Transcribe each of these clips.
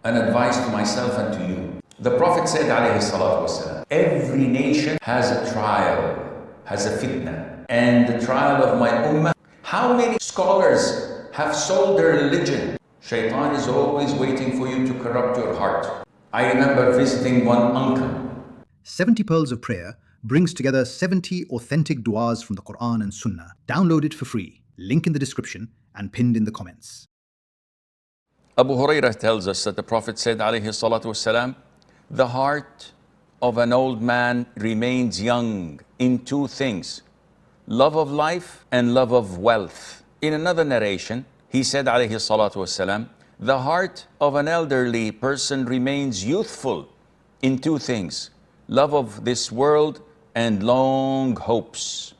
an advice to myself and to you. The Prophet said, alayhi salatu wasalam, every nation has a trial, has a fitnah, and the trial of my ummah. How many scholars have sold their religion? Shaytan is always waiting for you to corrupt your heart. I remember visiting one uncle. 70 Pearls of Prayer brings together 70 authentic du'as from the Quran and Sunnah. Download it for free. Link in the description and pinned in the comments. Abu Hurairah tells us that the Prophet said, alayhi salatu wasalam, the heart of an old man remains young in two things, love of life and love of wealth. In another narration, he said, alayhi salatu wasalam, the heart of an elderly person remains youthful in two things, love of this world and long hopes.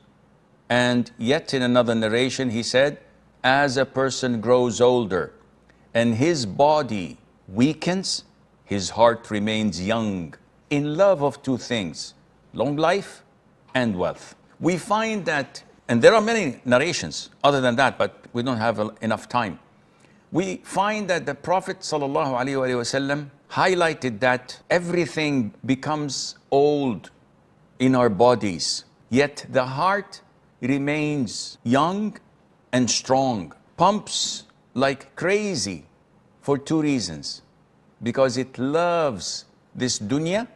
And yet in another narration, he said, as a person grows older and his body weakens, his heart remains young in love of two things, long life and wealth. We find that, and there are many narrations other than that, but we don't have enough time. We find that the Prophet ﷺ highlighted that everything becomes old in our bodies, yet the heart remains young and strong, pumps like crazy for two reasons. Because it loves this dunya,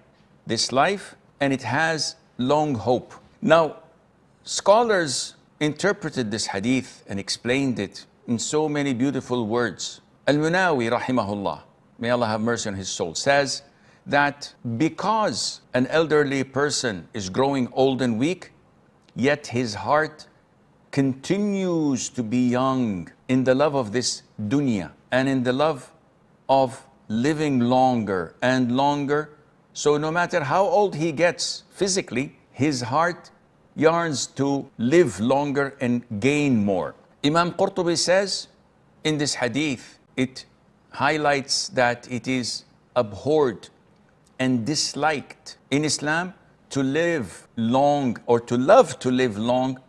this life, and it has long hope. Now, scholars interpreted this hadith and explained it in so many beautiful words. Al-Munawi rahimahullah, may Allah have mercy on his soul, says that because an elderly person is growing old and weak, yet his heart continues to be young in the love of this dunya and in the love of living longer and longer. So no matter how old he gets physically, his heart yearns to live longer and gain more. Imam Qurtubi says in this hadith, it highlights that it is abhorred and disliked in Islam to live long or to love to live long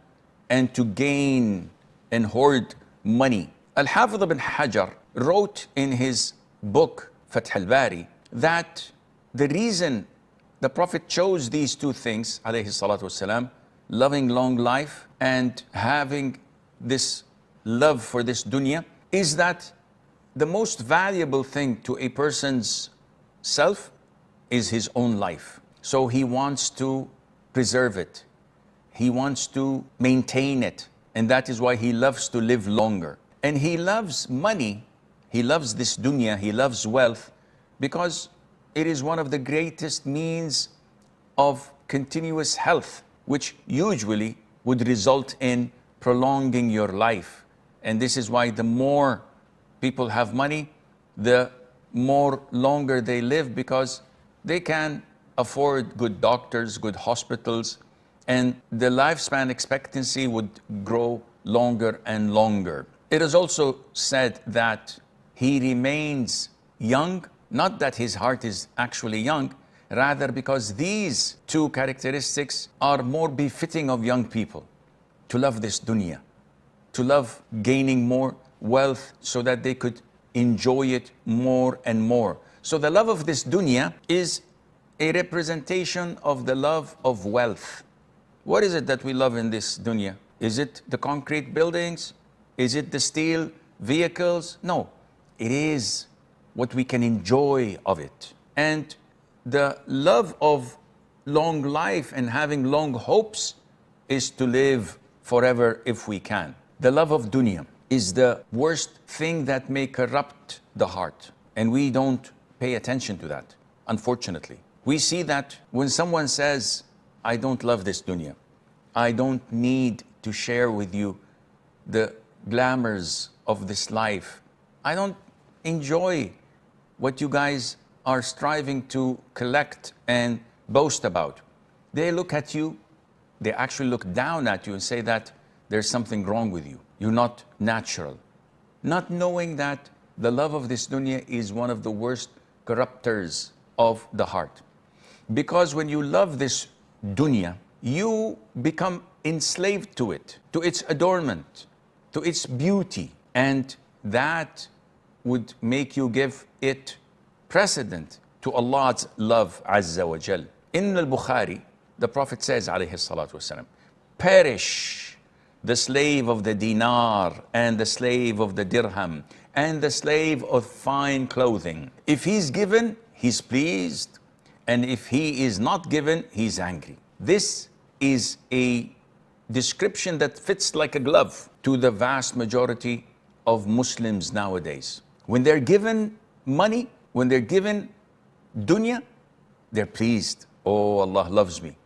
and to gain and hoard money. Al-Hafidh ibn Hajar wrote in his book Fath al-Bari that the reason the Prophet chose these two things, alayhi salatu wasalam, loving long life and having this love for this dunya, is that the most valuable thing to a person's self is his own life. So he wants to preserve it. He wants to maintain it. And that is why he loves to live longer. And he loves money. He loves this dunya. He loves wealth because it is one of the greatest means of continuous health, which usually would result in prolonging your life. And this is why the more people have money, the more longer they live, because they can afford good doctors, good hospitals, and the lifespan expectancy would grow longer and longer. It is also said that he remains young, not that his heart is actually young, rather because these two characteristics are more befitting of young people, to love this dunya, to love gaining more wealth so that they could enjoy it more and more. So the love of this dunya is a representation of the love of wealth. What is it that we love in this dunya? Is it the concrete buildings? Is it the steel vehicles? No, it is what we can enjoy of it. And the love of long life and having long hopes is to live forever if we can. The love of dunya is the worst thing that may corrupt the heart. And we don't pay attention to that, unfortunately. We see that when someone says, I don't love this dunya, I don't need to share with you the glamours of this life, I don't enjoy what you guys are striving to collect and boast about. They look at you, they actually look down at you and say that there's something wrong with you. You're not natural. Not knowing that the love of this dunya is one of the worst corruptors of the heart. Because when you love this dunya, you become enslaved to it, to its adornment, to its beauty. And that would make you give it precedent to Allah's love Azza wa Jal. In al-Bukhari, the Prophet says, alayhi salatu wasalam, perish the slave of the dinar and the slave of the dirham and the slave of fine clothing. If he's given, he's pleased, and if he is not given, he's angry. This is a description that fits like a glove to the vast majority of Muslims nowadays. When they're given money, when they're given dunya, they're pleased. Oh, Allah loves me.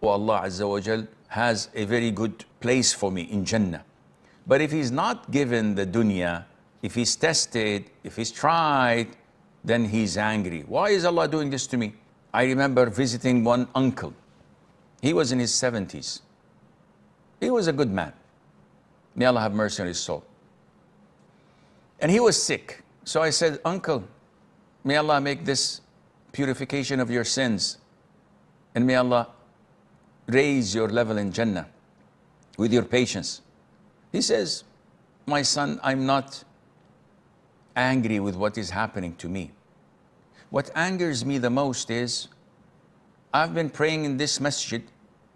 Oh, Allah Azza wa Jal has a very good place for me in Jannah. But if he's not given the dunya, if he's tested, if he's tried, then he's angry. Why is Allah doing this to me? I remember visiting one uncle. He was in his 70s. He was a good man. May Allah have mercy on his soul. And he was sick. So I said, Uncle, may Allah make this purification of your sins, and may Allah raise your level in Jannah with your patience. He says, my son, I'm not angry with what is happening to me. What angers me the most is, I've been praying in this masjid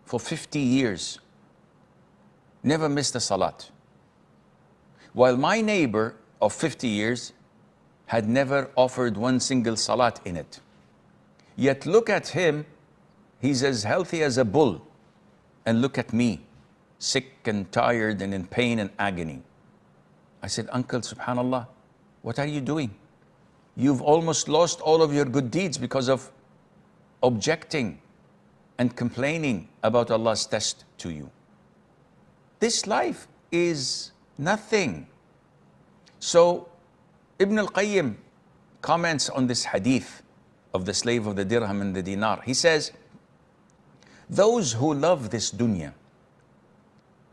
for 50 years, never missed a salat, while my neighbor of 50 years had never offered one single salat in it. Yet look at him, he's as healthy as a bull, and look at me, sick and tired and in pain and agony. I said, Uncle, subhanallah, what are you doing? You've almost lost all of your good deeds because of objecting and complaining about Allah's test to you. This life is nothing. So Ibn al-Qayyim comments on this hadith of the slave of the dirham and the dinar. He says, those who love this dunya,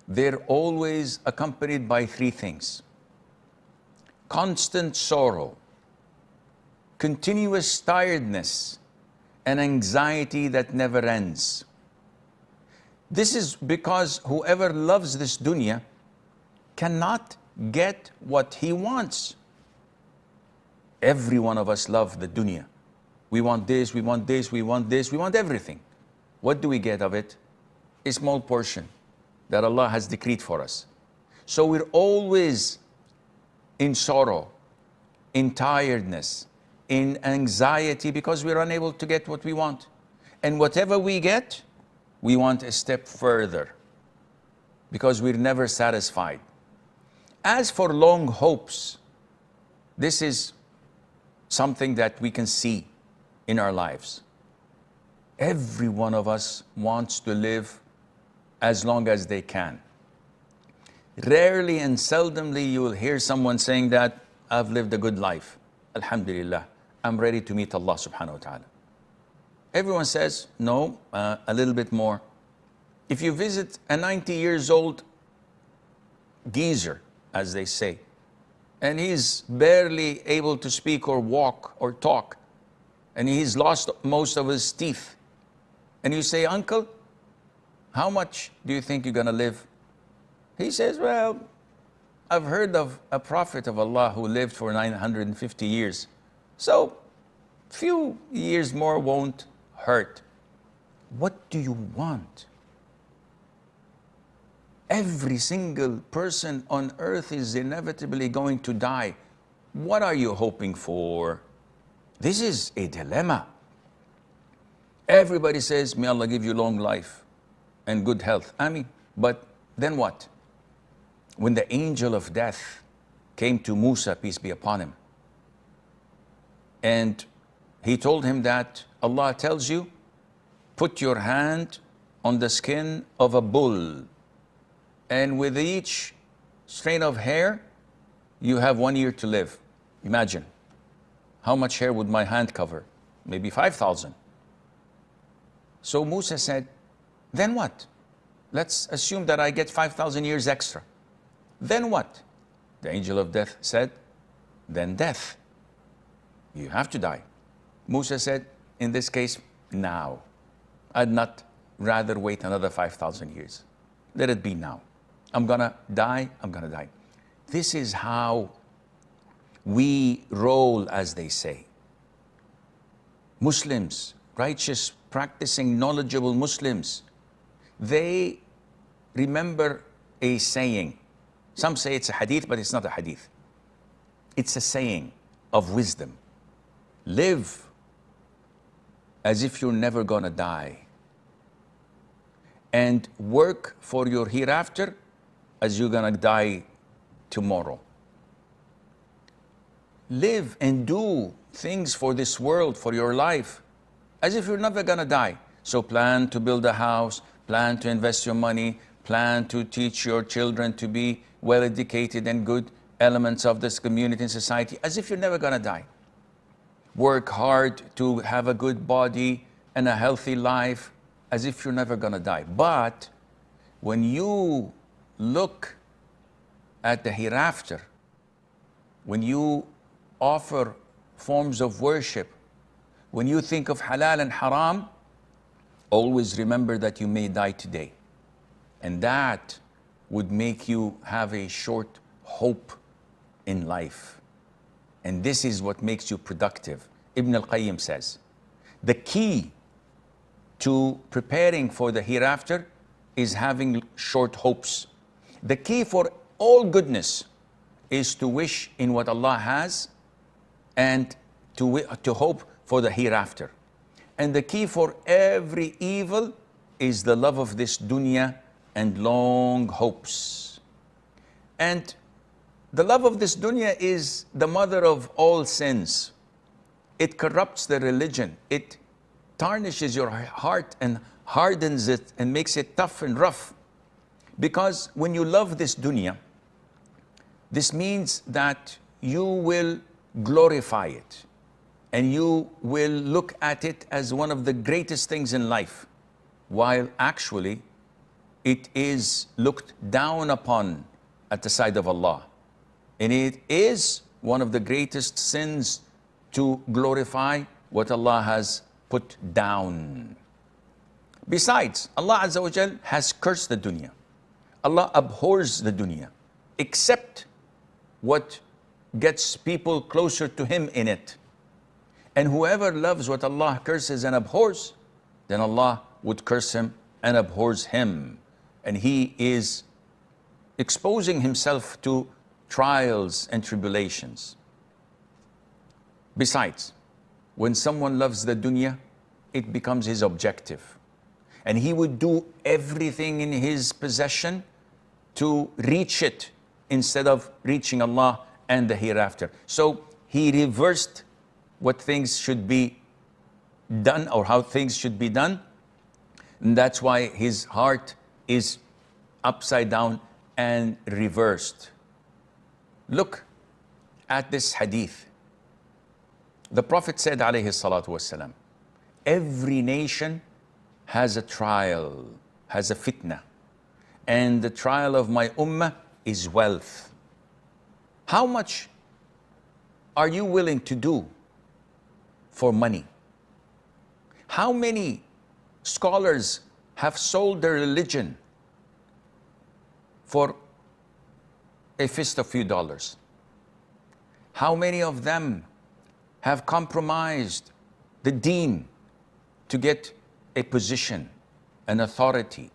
they're always accompanied by three things: constant sorrow, continuous tiredness, and anxiety that never ends. This is because whoever loves this dunya cannot get what he wants. Every one of us love the dunya. We want this, we want this, we want this, we want everything. What do we get of it? A small portion that Allah has decreed for us. So we're always in sorrow, in tiredness, in anxiety, because we're unable to get what we want. And whatever we get, we want a step further, because we're never satisfied. As for long hopes, this is something that we can see in our lives. Every one of us wants to live as long as they can. Rarely and seldomly you will hear someone saying that, I've lived a good life. Alhamdulillah, I'm ready to meet Allah subhanahu wa ta'ala. Everyone says, no, a little bit more. If you visit a 90 years old geezer, as they say, and he's barely able to speak or walk or talk, and he's lost most of his teeth, and you say, Uncle, how much do you think you're going to live? He says, well, I've heard of a prophet of Allah who lived for 950 years. So, few years more won't hurt. What do you want? Every single person on earth is inevitably going to die. What are you hoping for? This is a dilemma. Everybody says, may Allah give you long life and good health. I mean, but then what? When the angel of death came to Musa, peace be upon him, and he told him that Allah tells you, put your hand on the skin of a bull, and with each strain of hair, you have 1 year to live. Imagine, how much hair would my hand cover? Maybe 5,000. So Musa said, then what? Let's assume that I get 5,000 years extra. Then what? The angel of death said, then death. You have to die. Musa said, in this case, now. I'd not rather wait another 5,000 years. Let it be now. I'm gonna die, I'm gonna die. This is how we roll, as they say. Muslims, righteous, practicing, knowledgeable Muslims, they remember a saying. Some say it's a hadith, but it's not a hadith. It's a saying of wisdom. Live as if you're never gonna die, and work for your hereafter as you're gonna die tomorrow. Live and do things for this world, for your life, as if you're never gonna die. So plan to build a house, plan to invest your money, plan to teach your children to be well educated and good elements of this community and society, as if you're never gonna die. Work hard to have a good body and a healthy life, as if you're never gonna die. But when you look at the hereafter, when you offer forms of worship, when you think of halal and haram, always remember that you may die today. And that would make you have a short hope in life. And this is what makes you productive. Ibn al-Qayyim says, the key to preparing for the hereafter is having short hopes. The key for all goodness is to wish in what Allah has and to hope for the hereafter. And the key for every evil is the love of this dunya and long hopes. And the love of this dunya is the mother of all sins. It corrupts the religion. It tarnishes your heart and hardens it and makes it tough and rough. Because when you love this dunya, this means that you will glorify it and you will look at it as one of the greatest things in life, while actually it is looked down upon at the side of Allah. And it is one of the greatest sins to glorify what Allah has put down. Besides, Allah Azza wa Jal has cursed the dunya. Allah abhors the dunya, except what gets people closer to Him in it. And whoever loves what Allah curses and abhors, then Allah would curse him and abhors him. And he is exposing himself to trials and tribulations. Besides, when someone loves the dunya, it becomes his objective. And he would do everything in his possession to reach it instead of reaching Allah and the hereafter. So he reversed what things should be done or how things should be done. And that's why his heart is upside down and reversed. Look at this hadith. The Prophet said, alayhi salatu wasalam, every nation has a trial, has a fitnah. And the trial of my ummah is wealth. How much are you willing to do for money? How many scholars have sold their religion for a fist of few dollars? How many of them have compromised the deen to get a position, an authority,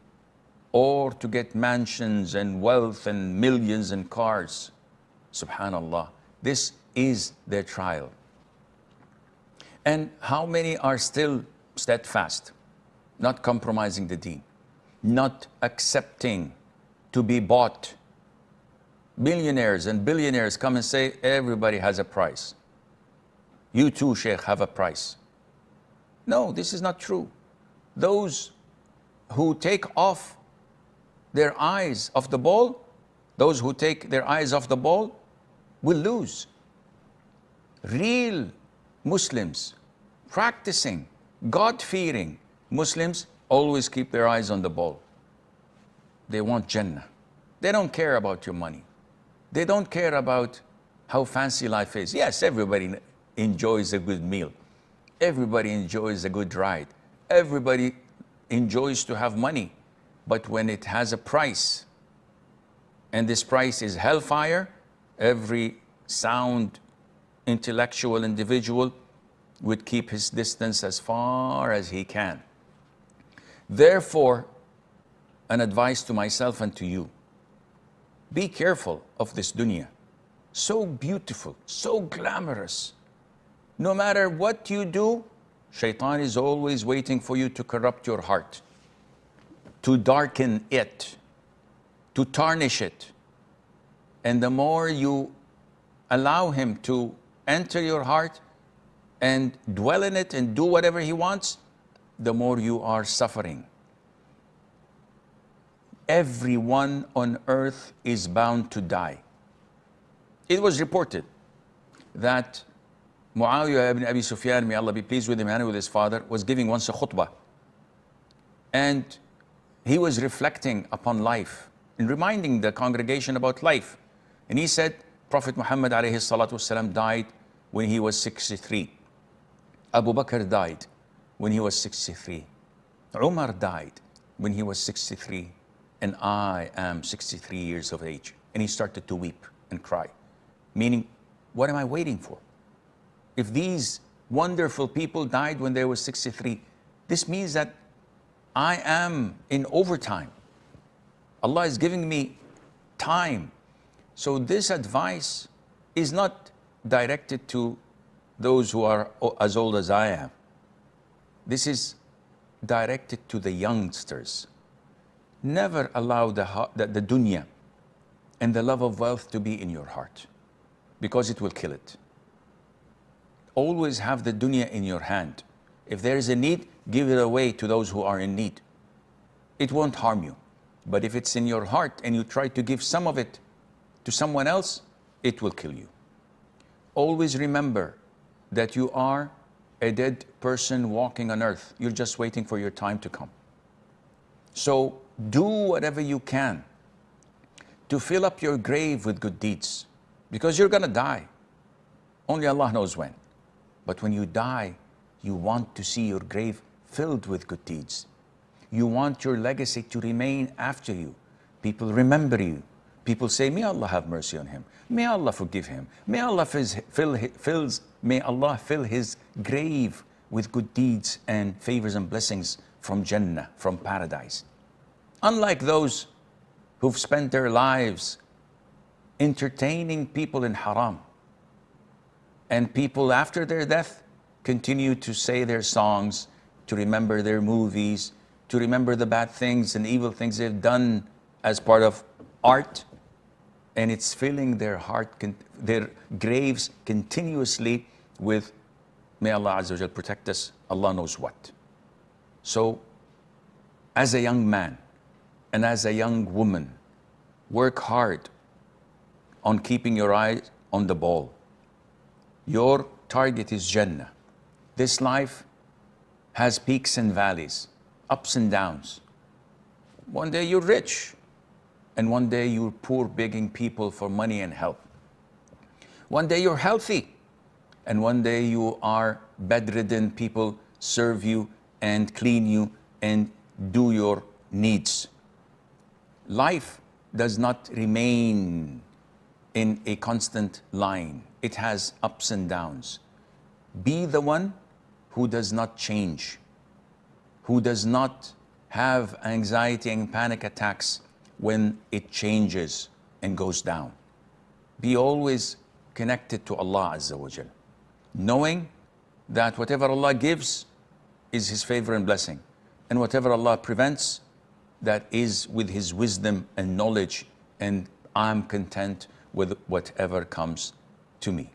or to get mansions and wealth and millions and cars? Subhanallah, this is their trial. And how many are still steadfast, not compromising the deen, not accepting to be bought? Millionaires and billionaires come and say, everybody has a price. You too, Sheikh, have a price. No, this is not true. Those who take off their eyes off the ball, those who take their eyes off the ball will lose. Real Muslims, practicing, God-fearing Muslims always keep their eyes on the ball. They want Jannah. They don't care about your money. They don't care about how fancy life is. Yes, everybody enjoys a good meal. Everybody enjoys a good ride. Everybody enjoys to have money. But when it has a price, and this price is hellfire, every sound intellectual individual would keep his distance as far as he can. Therefore, an advice to myself and to you, be careful of this dunya. So beautiful, so glamorous. No matter what you do, Shaytan is always waiting for you to corrupt your heart, to darken it, to tarnish it. And the more you allow him to enter your heart and dwell in it and do whatever he wants, the more you are suffering. Everyone on earth is bound to die. It was reported that Muawiyah ibn Abi Sufyan, may Allah be pleased with him and with his father, was giving once a khutbah. And he was reflecting upon life and reminding the congregation about life. And he said, Prophet Muhammad alayhi salatu wasalam died when he was 63. Abu Bakr died when he was 63. Umar died when he was 63. And I am 63 years of age. And he started to weep and cry. Meaning, what am I waiting for? If these wonderful people died when they were 63, this means that I am in overtime. Allah is giving me time. So this advice is not directed to those who are as old as I am. This is directed to the youngsters. Never allow the dunya and the love of wealth to be in your heart, because it will kill it. Always have the dunya in your hand. If there is a need, give it away to those who are in need. It won't harm you. But if it's in your heart and you try to give some of it to someone else, it will kill you. Always remember that you are a dead person walking on earth. You're just waiting for your time to come. So do whatever you can to fill up your grave with good deeds, because you're gonna die. Only Allah knows when. But when you die, you want to see your grave filled with good deeds. You want your legacy to remain after you. People remember you. People say, may Allah have mercy on him. May Allah forgive him. May Allah fill his grave with good deeds and favors and blessings from Jannah, from paradise. Unlike those who've spent their lives entertaining people in haram. And people after their death continue to say their songs, to remember their movies, to remember the bad things and evil things they've done as part of art. And it's filling their heart, their graves continuously with, may Allah Azza wa Jal protect us, Allah knows what. So, as a young man and as a young woman, work hard on keeping your eyes on the ball. Your target is Jannah. This life has peaks and valleys, ups and downs. One day you're rich, and one day you're poor, begging people for money and help. One day you're healthy, and one day you are bedridden. People serve you and clean you and do your needs. Life does not remain in a constant line. It has ups and downs. Be the one who does not change, who does not have anxiety and panic attacks when it changes and goes down. Be always connected to Allah Azza wa Jal, knowing that whatever Allah gives is His favor and blessing, and whatever Allah prevents, that is with His wisdom and knowledge, and I'm content with whatever comes to me.